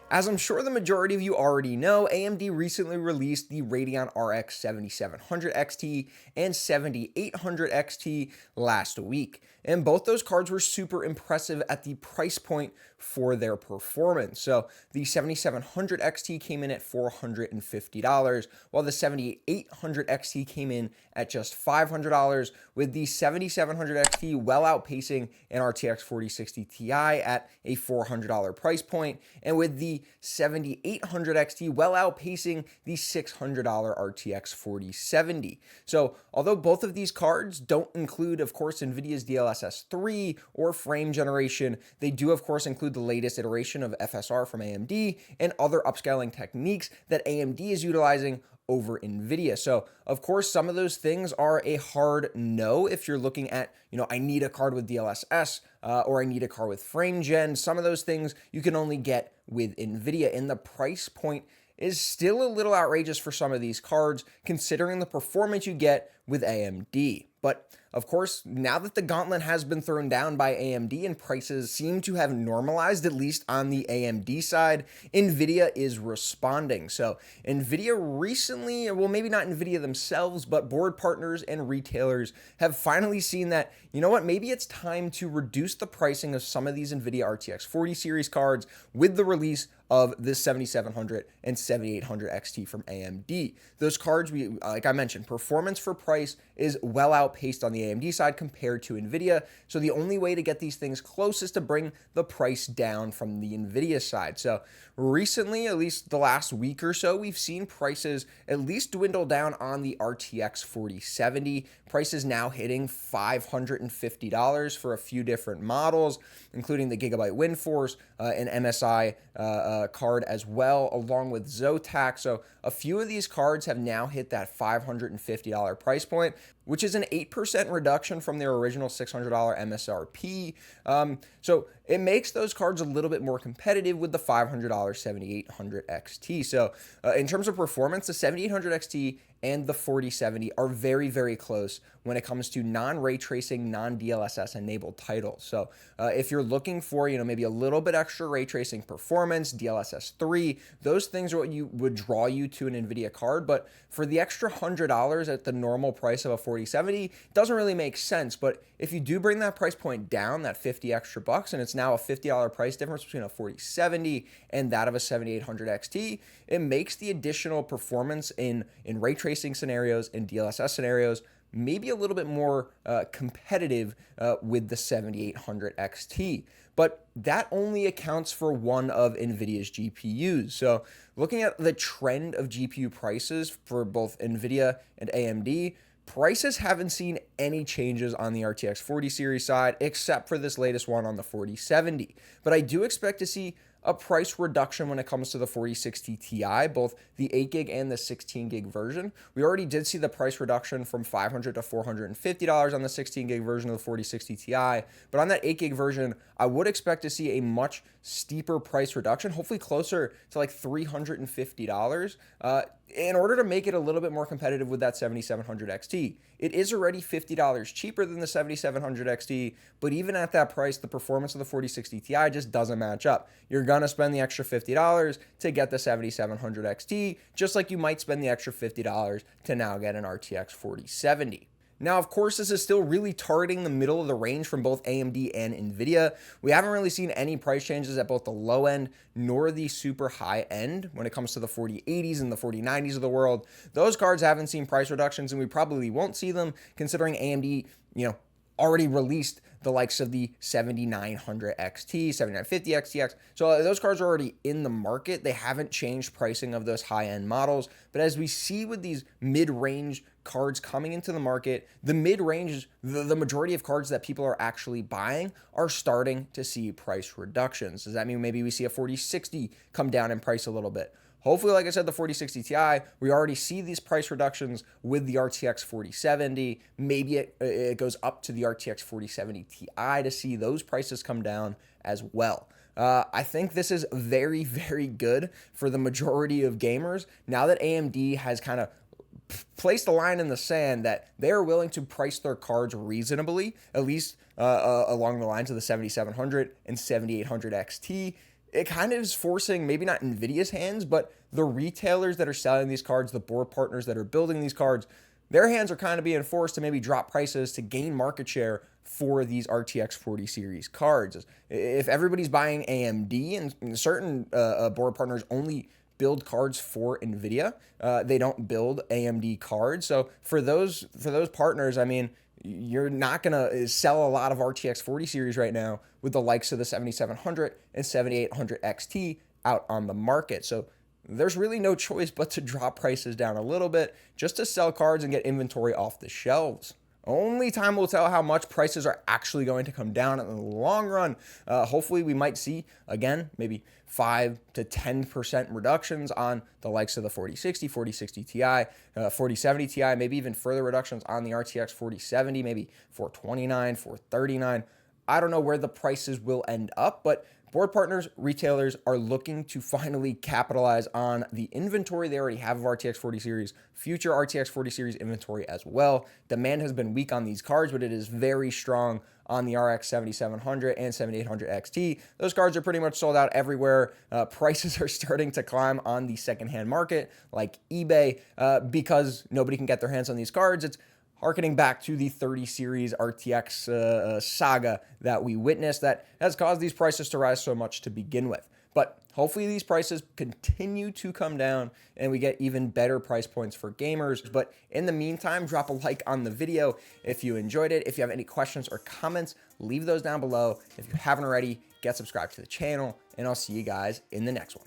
As I'm sure the majority of you already know, AMD recently released the Radeon RX 7700 XT and 7800 XT last week. And both those cards were super impressive at the price point for their performance. So the 7700 XT came in at $450, while the 7800 XT came in at just $500, with the 7700 XT well outpacing an RTX 4060 Ti at a $400 price point, and with the 7800 XT well outpacing the $600 RTX 4070. So, although both of these cards don't include, of course, Nvidia's DLSS 3 or frame generation, they do, of course, include the latest iteration of FSR from AMD and other upscaling techniques that AMD is utilizing over Nvidia. So, of course, some of those things are a hard no if you're looking at, I need a card with DLSS or I need a card with frame gen. Some of those things you can only get with Nvidia, and the price point is still a little outrageous for some of these cards considering the performance you get with AMD. But of course, now that the gauntlet has been thrown down by AMD and prices seem to have normalized, at least on the AMD side, Nvidia is responding. So Nvidia recently, well, maybe not Nvidia themselves, but board partners and retailers have finally seen that, maybe it's time to reduce the pricing of some of these Nvidia RTX 40 series cards with the release of the 7700 and 7800 XT from AMD. Those cards, like I mentioned, performance for price is well outpaced on the AMD side compared to Nvidia. So the only way to get these things close is to bring the price down from the Nvidia side. So recently, at least the last week or so, we've seen prices at least dwindle down on the RTX 4070. Prices now hitting $550 for a few different models, including the Gigabyte WindForce, an MSI card as well, along with Zotac. So a few of these cards have now hit that $550 price point, which is an 8% reduction from their original $600 MSRP. So it makes those cards a little bit more competitive with the $500 7800 XT. So in terms of performance, the 7800 XT and the 4070 are very, very close when it comes to non-ray tracing, non-DLSS enabled titles. So if you're looking for, maybe a little bit extra ray tracing performance, DLSS 3, those things are what would draw you to an Nvidia card. But for the extra $100 at the normal price of a 4070, doesn't really make sense. But if you do bring that price point down, that 50 extra bucks, and it's now a $50 price difference between a 4070 and that of a 7800 XT, it makes the additional performance in ray tracing scenarios and DLSS scenarios maybe a little bit more competitive with the 7800 XT. But that only accounts for one of Nvidia's GPUs. So looking at the trend of GPU prices for both Nvidia and AMD, prices haven't seen any changes on the RTX 40 series side, except for this latest one on the 4070. But I do expect to see a price reduction when it comes to the 4060 Ti, both the 8 gig and the 16 gig version. We already did see the price reduction from $500 to $450 on the 16 gig version of the 4060 Ti, but on that 8 gig version, I would expect to see a much steeper price reduction, hopefully closer to like $350, in order to make it a little bit more competitive with that 7700 XT. It is already $50 cheaper than the 7700 XT, but even at that price, the performance of the 4060 Ti just doesn't match up. You're gonna spend the extra $50 to get the 7700 XT, just like you might spend the extra $50 to now get an RTX 4070. Now, of course, this is still really targeting the middle of the range from both AMD and Nvidia. We haven't really seen any price changes at both the low end nor the super high end when it comes to the 4080s and the 4090s of the world. Those cards haven't seen price reductions, and we probably won't see them considering AMD, already released the likes of the 7900 XT, 7950 XTX. So those cards are already in the market. They haven't changed pricing of those high-end models. But as we see with these mid-range cards coming into the market, the mid-range, the majority of cards that people are actually buying are starting to see price reductions. Does that mean maybe we see a 4060 come down in price a little bit? Hopefully, like I said, the 4060 Ti, we already see these price reductions with the RTX 4070. Maybe it goes up to the RTX 4070 Ti to see those prices come down as well. I think this is very, very good for the majority of gamers now that AMD has kind of placed a line in the sand that they're willing to price their cards reasonably, at least along the lines of the 7700 and 7800 XT. it kind of is forcing maybe not Nvidia's hands, but the retailers that are selling these cards, the board partners that are building these cards, their hands are kind of being forced to maybe drop prices to gain market share for these RTX 40 series cards. If everybody's buying AMD and certain board partners only build cards for Nvidia, they don't build AMD cards. So for those partners, I mean, you're not going to sell a lot of RTX 40 series right now with the likes of the 7700 and 7800 XT out on the market. So there's really no choice but to drop prices down a little bit just to sell cards and get inventory off the shelves. Only time will tell how much prices are actually going to come down in the long run. Hopefully, we might see, again, maybe 5 to 10% reductions on the likes of the 4060, 4060 Ti, 4070 Ti, maybe even further reductions on the RTX 4070, maybe 429, 439. I don't know where the prices will end up, but board partners, retailers are looking to finally capitalize on the inventory they already have of RTX 40 series, future RTX 40 series inventory as well. Demand has been weak on these cards, but it is very strong on the RX 7700 and 7800 XT. Those cards are pretty much sold out everywhere. Prices are starting to climb on the secondhand market like eBay because nobody can get their hands on these cards. It's harkening back to the 30 series RTX saga that we witnessed that has caused these prices to rise so much to begin with. But hopefully these prices continue to come down and we get even better price points for gamers. But in the meantime, drop a like on the video if you enjoyed it. If you have any questions or comments, leave those down below. If you haven't already, get subscribed to the channel, and I'll see you guys in the next one.